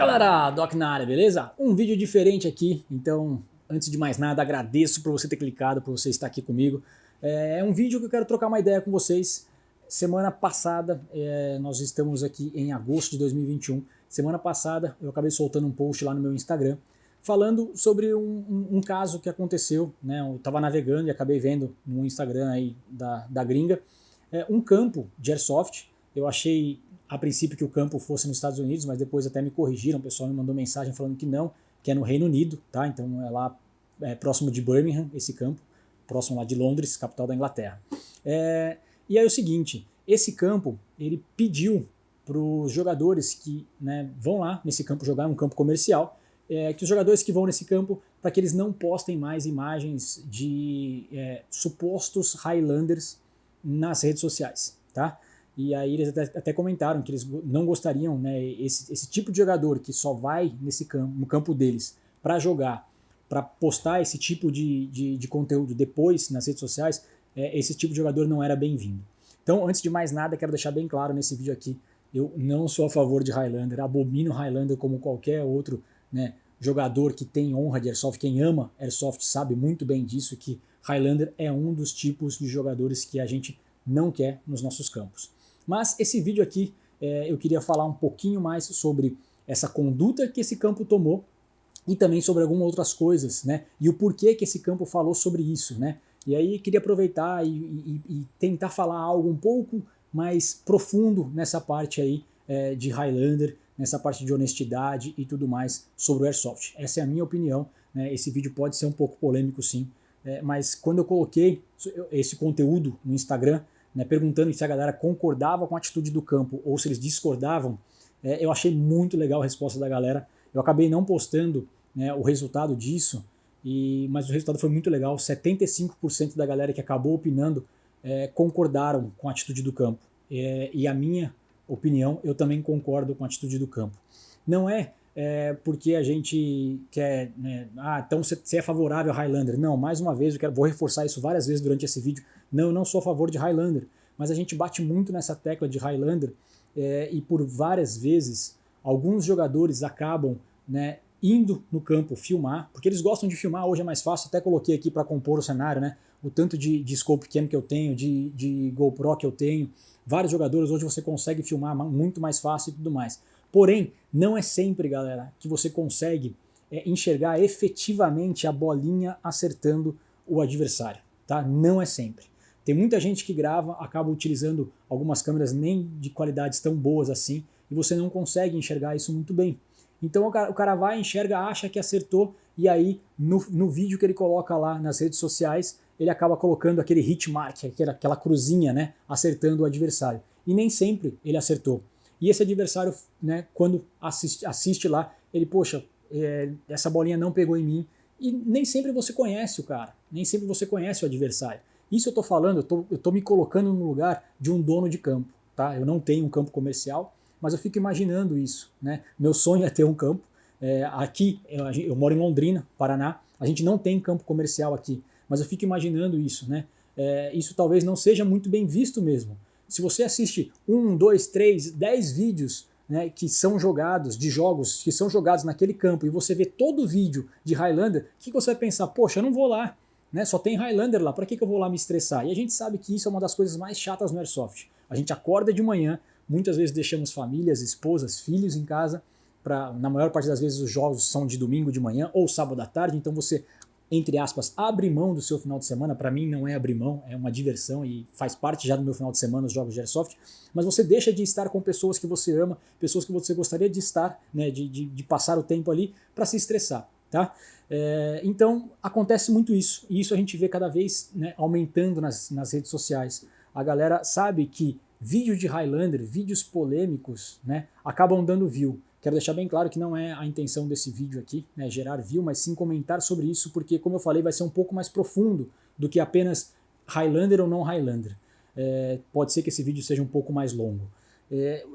Galera, Doc na área, beleza? Um vídeo diferente aqui, então antes de mais nada agradeço por você ter clicado, por você estar aqui comigo. É um vídeo que eu quero trocar uma ideia com vocês. Semana passada, nós estamos aqui em agosto de 2021, semana passada eu acabei soltando um post lá no meu Instagram falando sobre um caso que aconteceu, né? Eu estava navegando e acabei vendo no Instagram aí da gringa um campo de airsoft. Eu achei a princípio que o campo fosse nos Estados Unidos, mas depois até me corrigiram, o pessoal me mandou mensagem falando que não, que é no Reino Unido, tá? Então é lá próximo de Birmingham, esse campo, próximo lá de Londres, capital da Inglaterra. E aí é o seguinte, esse campo, ele pediu para os jogadores que vão lá nesse campo jogar, é um campo comercial, que os jogadores que vão nesse campo, para que eles não postem mais imagens de supostos Highlanders nas redes sociais, tá? E aí eles até comentaram que eles não gostariam, né, esse tipo de jogador que só vai nesse campo, no campo deles para jogar, para postar esse tipo de conteúdo depois nas redes sociais, esse tipo de jogador não era bem-vindo. Então, antes de mais nada, quero deixar bem claro nesse vídeo aqui, eu não sou a favor de Highlander, abomino Highlander como qualquer outro, né, jogador que tem honra de Airsoft. Quem ama Airsoft sabe muito bem disso, que Highlander é um dos tipos de jogadores que a gente não quer nos nossos campos. Mas esse vídeo aqui eu queria falar um pouquinho mais sobre essa conduta que esse campo tomou e também sobre algumas outras coisas, né? E o porquê que esse campo falou sobre isso, né? E aí queria aproveitar e tentar falar algo um pouco mais profundo nessa parte aí de Highlander, nessa parte de honestidade e tudo mais sobre o Airsoft. Essa é a minha opinião, né? Esse vídeo pode ser um pouco polêmico sim, mas quando eu coloquei esse conteúdo no Instagram, né, perguntando se a galera concordava com a atitude do campo ou se eles discordavam, eu achei muito legal a resposta da galera. Eu acabei não postando, né, o resultado disso, mas o resultado foi muito legal. 75% da galera que acabou opinando concordaram com a atitude do campo. E a minha opinião, eu também concordo com a atitude do campo. Não porque a gente quer, né, então você é favorável a Highlander. Não, mais uma vez, vou reforçar isso várias vezes durante esse vídeo. Não, eu não sou a favor de Highlander, mas a gente bate muito nessa tecla de Highlander e por várias vezes alguns jogadores acabam, né, indo no campo filmar, porque eles gostam de filmar, hoje é mais fácil, até coloquei aqui para compor o cenário, né, o tanto de scope cam que eu tenho, de GoPro que eu tenho, vários jogadores hoje você consegue filmar muito mais fácil e tudo mais. Porém, não é sempre, galera, que você consegue enxergar efetivamente a bolinha acertando o adversário, tá? Não é sempre. Tem muita gente que grava, acaba utilizando algumas câmeras nem de qualidades tão boas assim, e você não consegue enxergar isso muito bem. Então o cara vai, enxerga, acha que acertou, e aí no vídeo que ele coloca lá nas redes sociais, ele acaba colocando aquele hit mark, aquela cruzinha, né, acertando o adversário. E nem sempre ele acertou. E esse adversário, né, quando assiste lá, ele, poxa, essa bolinha não pegou em mim. E nem sempre você conhece o cara, nem sempre você conhece o adversário. Isso eu tô falando, eu tô me colocando no lugar de um dono de campo, tá? Eu não tenho um campo comercial, mas eu fico imaginando isso, né? Meu sonho é ter um campo. Aqui, eu moro em Londrina, Paraná, a gente não tem campo comercial aqui, mas eu fico imaginando isso, né? Isso talvez não seja muito bem visto mesmo. Se você assiste 1, 2, 3, 10 vídeos, né, que são jogados, de jogos que são jogados naquele campo, e você vê todo o vídeo de Highlander, o que você vai pensar? Poxa, eu não vou lá, né? Só tem Highlander lá, para que eu vou lá me estressar? E a gente sabe que isso é uma das coisas mais chatas no Airsoft. A gente acorda de manhã, muitas vezes deixamos famílias, esposas, filhos em casa, na maior parte das vezes os jogos são de domingo de manhã ou sábado à tarde, então você, entre aspas, abre mão do seu final de semana. Para mim não é abrir mão, é uma diversão e faz parte já do meu final de semana os jogos de Airsoft, mas você deixa de estar com pessoas que você ama, pessoas que você gostaria de estar, né, de passar o tempo ali para se estressar, tá? Então acontece muito isso, e isso a gente vê cada vez, né, aumentando nas redes sociais. A galera sabe que vídeos de Highlander, vídeos polêmicos, né, acabam dando view. Quero deixar bem claro que não é a intenção desse vídeo aqui, né, gerar view, mas sim comentar sobre isso, porque, como eu falei, vai ser um pouco mais profundo do que apenas Highlander ou não Highlander. Pode ser que esse vídeo seja um pouco mais longo.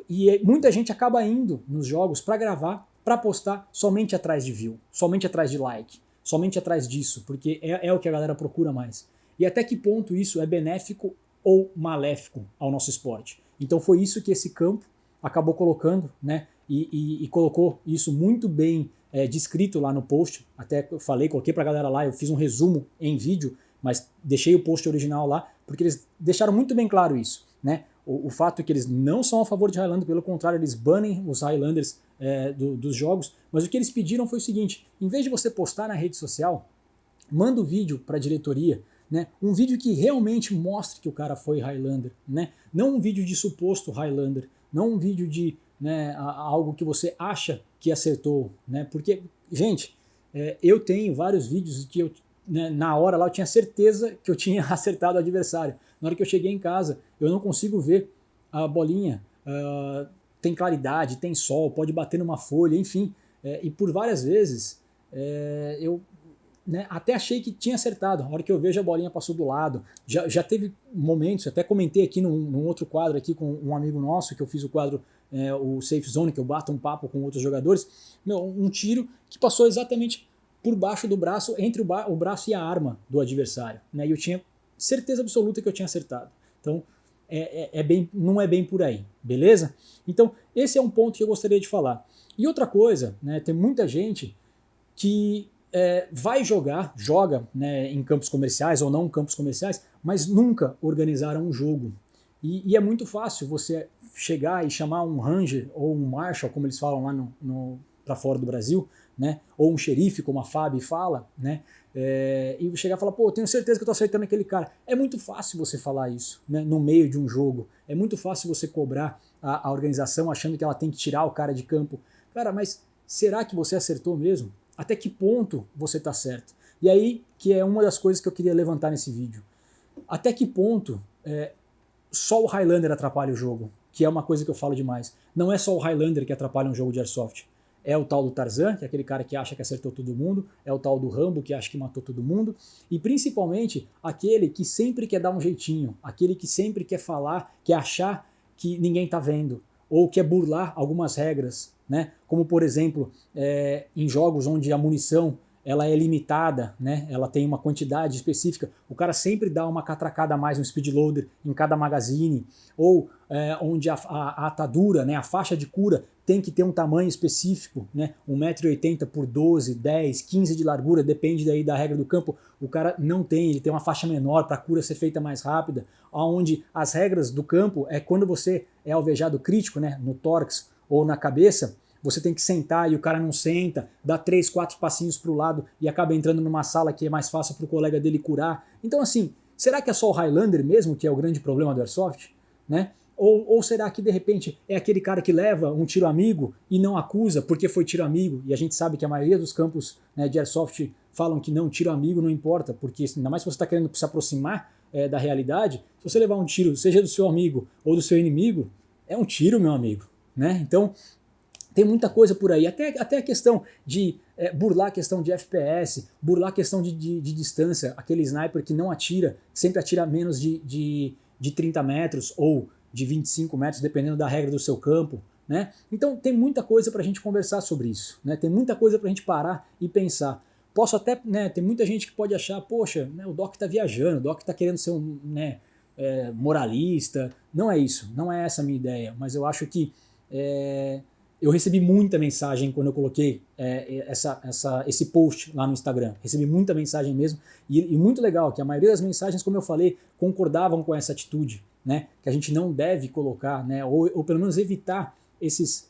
E muita gente acaba indo nos jogos para gravar, para postar somente atrás de view, somente atrás de like, somente atrás disso, porque é o que a galera procura mais. E até que ponto isso é benéfico ou maléfico ao nosso esporte? Então foi isso que esse campo acabou colocando, né, e colocou isso muito bem descrito lá no post. Até eu falei, coloquei pra galera lá, eu fiz um resumo em vídeo, mas deixei o post original lá, porque eles deixaram muito bem claro isso, né? O fato é que eles não são a favor de Highlander, pelo contrário, eles banem os Highlanders dos jogos, mas o que eles pediram foi o seguinte: em vez de você postar na rede social, manda o vídeo para a diretoria, né? Um vídeo que realmente mostre que o cara foi Highlander, né? Não um vídeo de suposto Highlander, não um vídeo de, né, algo que você acha que acertou, né? Porque, gente, eu tenho vários vídeos que eu, né, na hora lá eu tinha certeza que eu tinha acertado o adversário. Na hora que eu cheguei em casa, eu não consigo ver a bolinha, tem claridade, tem sol, pode bater numa folha, enfim. E por várias vezes eu, né, até achei que tinha acertado. Na hora que eu vejo, a bolinha passou do lado. Já teve momentos, até comentei aqui num outro quadro aqui com um amigo nosso, que eu fiz o quadro, o Safe Zone, que eu bato um papo com outros jogadores, um tiro que passou exatamente por baixo do braço, entre o braço e a arma do adversário, né, e eu tinha certeza absoluta que eu tinha acertado. Então, não é bem por aí, beleza? Então, esse é um ponto que eu gostaria de falar. E outra coisa, né, tem muita gente que joga, né, em campos comerciais ou não em campos comerciais, mas nunca organizaram um jogo. E é muito fácil você chegar e chamar um ranger ou um marshal, como eles falam lá para fora do Brasil, né, ou um xerife, como a Fabi fala, né, e chegar e falar, pô, eu tenho certeza que eu tô acertando aquele cara. É muito fácil você falar isso, né, no meio de um jogo. É muito fácil você cobrar a organização achando que ela tem que tirar o cara de campo. Cara, mas será que você acertou mesmo? Até que ponto você está certo? E aí que é uma das coisas que eu queria levantar nesse vídeo. Até que ponto só o Highlander atrapalha o jogo? Que é uma coisa que eu falo demais. Não é só o Highlander que atrapalha um jogo de Airsoft. É o tal do Tarzan, que é aquele cara que acha que acertou todo mundo. É o tal do Rambo, que acha que matou todo mundo. E principalmente aquele que sempre quer dar um jeitinho. Aquele que sempre quer falar, quer achar que ninguém está vendo. Ou quer burlar algumas regras, né? Como por exemplo, em jogos onde a munição ela é limitada, né? Ela tem uma quantidade específica, o cara sempre dá uma catracada a mais no speed loader em cada magazine, ou onde a atadura, né, a faixa de cura tem que ter um tamanho específico, né, 1,80 m por 12, 10, 15 de largura, depende daí da regra do campo, o cara não tem, ele tem uma faixa menor para a cura ser feita mais rápida, onde as regras do campo é quando você é alvejado crítico, né, no tórax ou na cabeça, você tem que sentar e o cara não senta, dá 3, 4 passinhos para o lado e acaba entrando numa sala que é mais fácil para o colega dele curar. Então assim, será que é só o Highlander mesmo que é o grande problema do Airsoft? Né? Ou será que de repente é aquele cara que leva um tiro amigo e não acusa porque foi tiro amigo? E a gente sabe que a maioria dos campos, né, de Airsoft falam que não, tiro amigo não importa, porque ainda mais se você está querendo se aproximar da realidade, se você levar um tiro, seja do seu amigo ou do seu inimigo, é um tiro, meu amigo. Né? Então, tem muita coisa por aí, até a questão de burlar a questão de FPS, burlar a questão de distância, aquele sniper que não atira, sempre atira menos de 30 metros ou de 25 metros, dependendo da regra do seu campo. Né? Então tem muita coisa para a gente conversar sobre isso, né? Tem muita coisa para a gente parar e pensar. Posso até, né, tem muita gente que pode achar, poxa, né, o Doc está viajando, o Doc está querendo ser um, né, moralista. Não é isso, não é essa a minha ideia, mas eu acho que eu recebi muita mensagem quando eu coloquei esse post lá no Instagram. Recebi muita mensagem mesmo. E muito legal que a maioria das mensagens, como eu falei, concordavam com essa atitude, né? Que a gente não deve colocar, né? Ou pelo menos evitar esses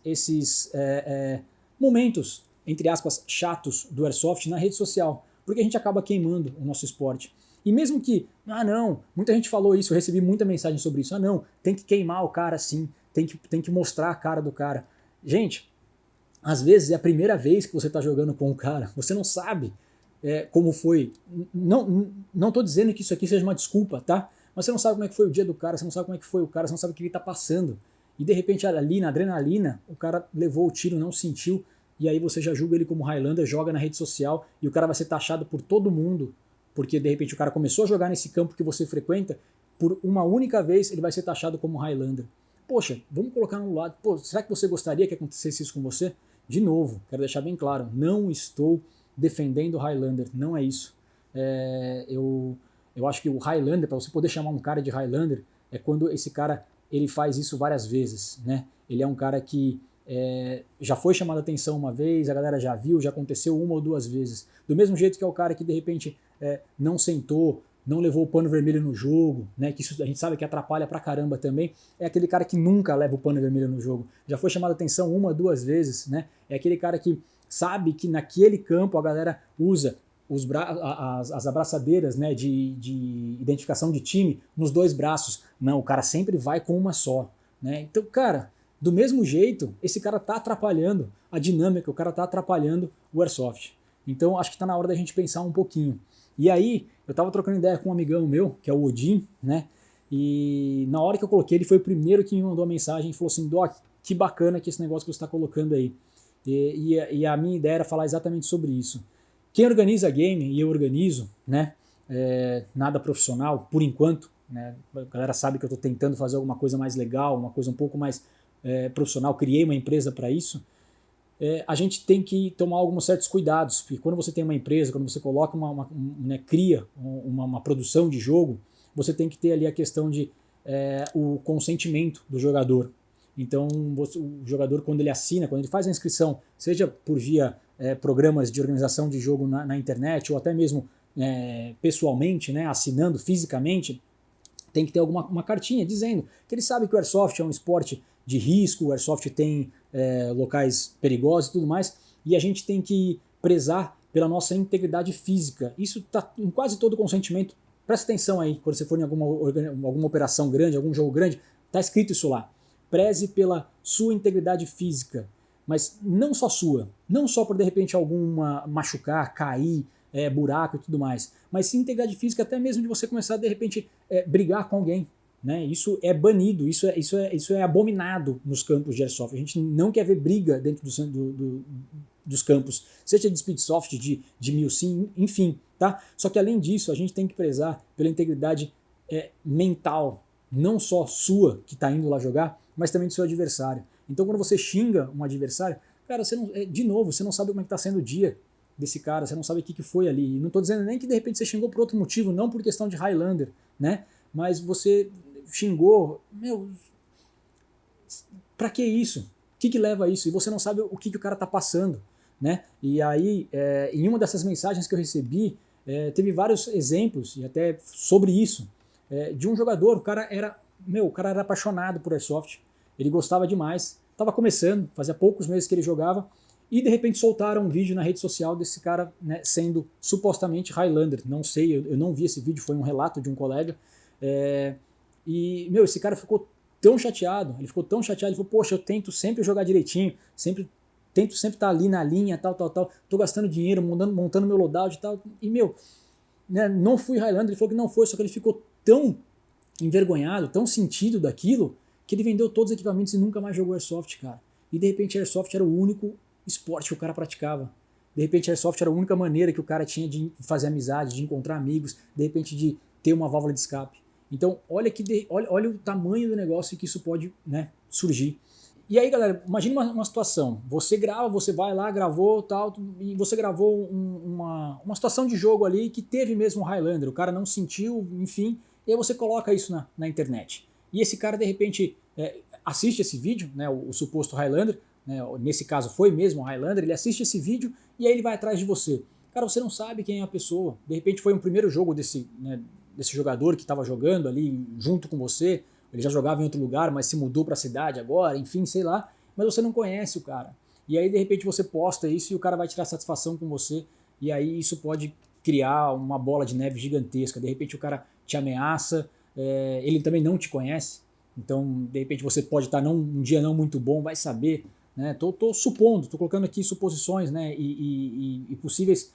momentos, entre aspas, chatos do Airsoft na rede social. Porque a gente acaba queimando o nosso esporte. E mesmo que, não, muita gente falou isso, eu recebi muita mensagem sobre isso. Não, tem que queimar o cara sim, tem que mostrar a cara do cara. Gente, às vezes é a primeira vez que você está jogando com o cara, você não sabe como foi. Não estou dizendo que isso aqui seja uma desculpa, tá? Mas você não sabe como é que foi o dia do cara, você não sabe como é que foi o cara, você não sabe o que ele está passando. E de repente ali na adrenalina, o cara levou o tiro, não sentiu, e aí você já julga ele como Highlander, joga na rede social, e o cara vai ser taxado por todo mundo, porque de repente o cara começou a jogar nesse campo que você frequenta, por uma única vez ele vai ser taxado como Highlander. Poxa, vamos colocar no lado. Pô, será que você gostaria que acontecesse isso com você? De novo, quero deixar bem claro, não estou defendendo o Highlander, não é isso. Eu acho que o Highlander, para você poder chamar um cara de Highlander, é quando esse cara ele faz isso várias vezes, né? Ele é um cara que já foi chamada atenção uma vez, a galera já viu, já aconteceu uma ou duas vezes. Do mesmo jeito que é o cara que de repente não sentou, não levou o pano vermelho no jogo, né, que isso a gente sabe que atrapalha pra caramba também, é aquele cara que nunca leva o pano vermelho no jogo. Já foi chamada atenção uma, duas vezes, né? É aquele cara que sabe que naquele campo a galera usa as abraçadeiras, né, de identificação de time nos dois braços. Não, o cara sempre vai com uma só, né? Então, cara, do mesmo jeito, esse cara tá atrapalhando a dinâmica, o cara tá atrapalhando o Airsoft. Então, acho que tá na hora da gente pensar um pouquinho. E aí, eu tava trocando ideia com um amigão meu, que é o Odin, né? E na hora que eu coloquei, ele foi o primeiro que me mandou a mensagem e falou assim: Doc, que bacana que esse negócio que você está colocando aí. E a minha ideia era falar exatamente sobre isso. Quem organiza game, e eu organizo, né? Nada profissional, por enquanto, né? A galera sabe que eu estou tentando fazer alguma coisa mais legal, uma coisa um pouco mais profissional, criei uma empresa para isso. A gente tem que tomar alguns certos cuidados, porque quando você tem uma empresa, quando você coloca né, cria uma produção de jogo, você tem que ter ali a questão de o consentimento do jogador. Então, o jogador, quando ele assina, quando ele faz a inscrição, seja por via programas de organização de jogo na internet, ou até mesmo pessoalmente, né, assinando fisicamente, tem que ter uma cartinha dizendo que ele sabe que o Airsoft é um esporte de risco, o Airsoft tem locais perigosos e tudo mais, e a gente tem que prezar pela nossa integridade física. Isso está em quase todo o consentimento. Presta atenção aí, quando você for em alguma operação grande, algum jogo grande, está escrito isso lá. Preze pela sua integridade física, mas não só sua, não só por de repente alguma machucar, cair, buraco e tudo mais, mas sim integridade física até mesmo de você começar de repente brigar com alguém. Né? Isso é banido, isso é abominado nos campos de Airsoft. A gente não quer ver briga dentro dos campos, seja de Speedsoft, de Milsim, enfim. Tá? Só que além disso, a gente tem que prezar pela integridade mental, não só sua, que está indo lá jogar, mas também do seu adversário. Então quando você xinga um adversário, cara, você não, de novo, você não sabe como é que está sendo o dia desse cara, você não sabe o que foi ali. E não estou dizendo nem que de repente você xingou por outro motivo, não por questão de Highlander, né? Mas você xingou, meu, pra que isso? O que leva a isso? E você não sabe o que o cara tá passando, né? E aí, em uma dessas mensagens que eu recebi, teve vários exemplos, e até sobre isso, de um jogador, o cara era apaixonado por Airsoft, ele gostava demais, tava começando, fazia poucos meses que ele jogava, e de repente soltaram um vídeo na rede social desse cara, né, sendo supostamente Highlander, não sei, eu não vi esse vídeo, foi um relato de um colega, e, meu, esse cara ficou tão chateado, ele falou, poxa, eu tento sempre jogar direitinho, tento sempre estar ali na linha, tal, tô gastando dinheiro, montando meu loadout e tal, e, meu, né, não fui Highlander, ele falou que não foi, só que ele ficou tão envergonhado, tão sentido daquilo, que ele vendeu todos os equipamentos e nunca mais jogou Airsoft, cara. E de repente Airsoft era o único esporte que o cara praticava. De repente Airsoft era a única maneira que o cara tinha de fazer amizade, de encontrar amigos, de repente de ter uma válvula de escape. Então, olha o tamanho do negócio que isso pode, né, surgir. E aí, galera, imagine uma situação. Você grava, você vai lá, gravou, tal, e você gravou uma situação de jogo ali que teve mesmo um Highlander. O cara não sentiu, enfim, e aí você coloca isso na internet. E esse cara, de repente, assiste esse vídeo, né, o suposto Highlander, né, nesse caso foi mesmo o Highlander, ele assiste esse vídeo e aí ele vai atrás de você. Cara, você não sabe quem é a pessoa. De repente foi um primeiro jogo desse jogador que estava jogando ali junto com você, ele já jogava em outro lugar, mas se mudou para a cidade agora, enfim, sei lá, mas você não conhece o cara. E aí, de repente, você posta isso e o cara vai tirar satisfação com você, e aí isso pode criar uma bola de neve gigantesca. De repente, o cara te ameaça, ele também não te conhece, então, de repente, você pode estar um dia não muito bom, vai saber, né? Tô supondo, tô colocando aqui suposições, né, e possíveis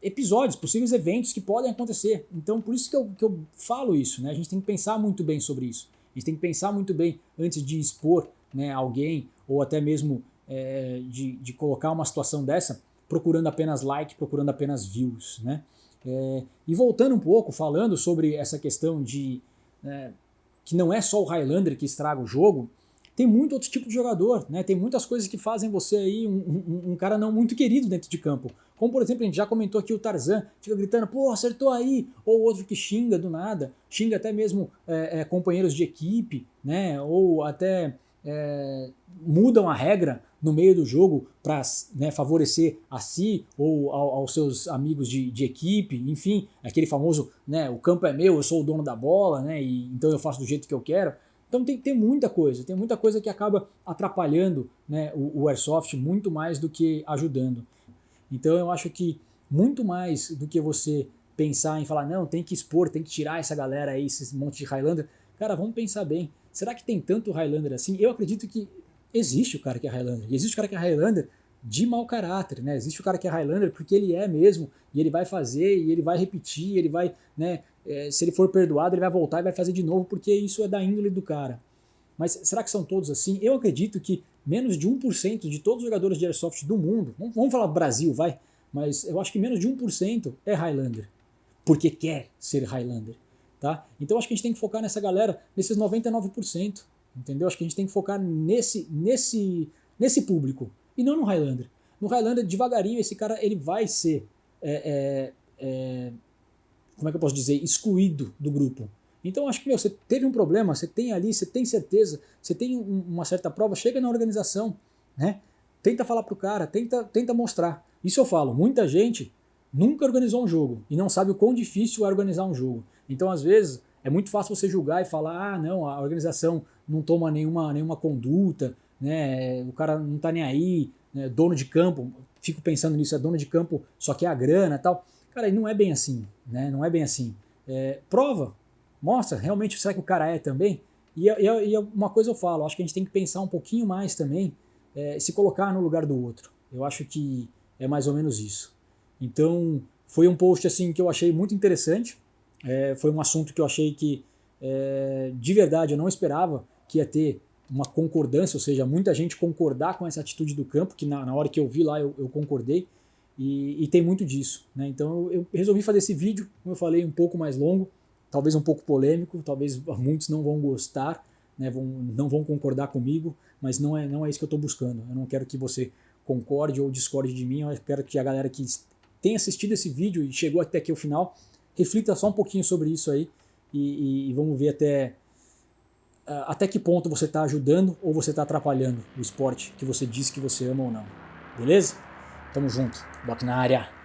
episódios, possíveis eventos que podem acontecer. Então, por isso que eu falo isso, né? A gente tem que pensar muito bem sobre isso. A gente tem que pensar muito bem antes de expor, né, alguém, ou até mesmo de colocar uma situação dessa, procurando apenas like, procurando apenas views, né? E voltando um pouco, falando sobre essa questão de que não é só o Highlander que estraga o jogo, tem muito outro tipo de jogador, né? Tem muitas coisas que fazem você aí um cara não muito querido dentro de campo. Como, por exemplo, a gente já comentou aqui o Tarzan, fica gritando, pô, acertou aí, ou outro que xinga do nada, xinga até mesmo companheiros de equipe, né? Ou até mudam a regra no meio do jogo para, né, favorecer a si ou aos seus amigos de equipe, enfim, aquele famoso, né, o campo é meu, eu sou o dono da bola, né, e então eu faço do jeito que eu quero. Então tem muita coisa que acaba atrapalhando, né, o Airsoft muito mais do que ajudando. Então eu acho que muito mais do que você pensar em falar, não, tem que expor, tem que tirar essa galera aí, esse monte de Highlander, cara, vamos pensar bem. Será que tem tanto Highlander assim? Eu acredito que existe o cara que é Highlander. E existe o cara que é Highlander de mau caráter, né? Existe o cara que é Highlander porque ele é mesmo, e ele vai fazer, e ele vai repetir, ele vai, né? Se ele for perdoado, ele vai voltar e vai fazer de novo, porque isso é da índole do cara. Mas será que são todos assim? Eu acredito que menos de 1% de todos os jogadores de Airsoft do mundo, vamos falar do Brasil, vai, mas eu acho que menos de 1% é Highlander, porque quer ser Highlander. Tá? Então acho que a gente tem que focar nessa galera, nesses 99%, entendeu? Acho que a gente tem que focar nesse público, e não no Highlander. No Highlander, devagarinho, esse cara ele vai ser, como é que eu posso dizer, excluído do grupo. Então acho que, meu, você teve um problema, você tem ali, você tem certeza, você tem uma certa prova, chega na organização, né? Tenta falar pro cara, tenta mostrar. Isso eu falo, muita gente nunca organizou um jogo e não sabe o quão difícil é organizar um jogo. Então, às vezes, é muito fácil você julgar e falar, ah, não, a organização não toma nenhuma conduta, né? O cara não tá nem aí, né? Dono de campo, fico pensando nisso, é dono de campo, só quer a grana e tal. Cara, e não é bem assim, né? Não é bem assim. Prova, mostra, realmente, será que o cara é também? E uma coisa eu falo, acho que a gente tem que pensar um pouquinho mais também, se colocar no lugar do outro. Eu acho que é mais ou menos isso. Então, foi um post assim que eu achei muito interessante. Foi um assunto que eu achei que, de verdade, eu não esperava que ia ter uma concordância, ou seja, muita gente concordar com essa atitude do campo, que na hora que eu vi lá eu concordei, e tem muito disso, né? Então eu resolvi fazer esse vídeo, como eu falei, um pouco mais longo, talvez um pouco polêmico, talvez muitos não vão gostar, né? Não vão concordar comigo, mas não é isso que eu estou buscando. Eu não quero que você concorde ou discorde de mim, eu quero que a galera que tenha assistido esse vídeo e chegou até aqui ao final, reflita só um pouquinho sobre isso aí e vamos ver até que ponto você está ajudando ou você está atrapalhando o esporte que você diz que você ama ou não. Beleza? Tamo junto. Doc na área.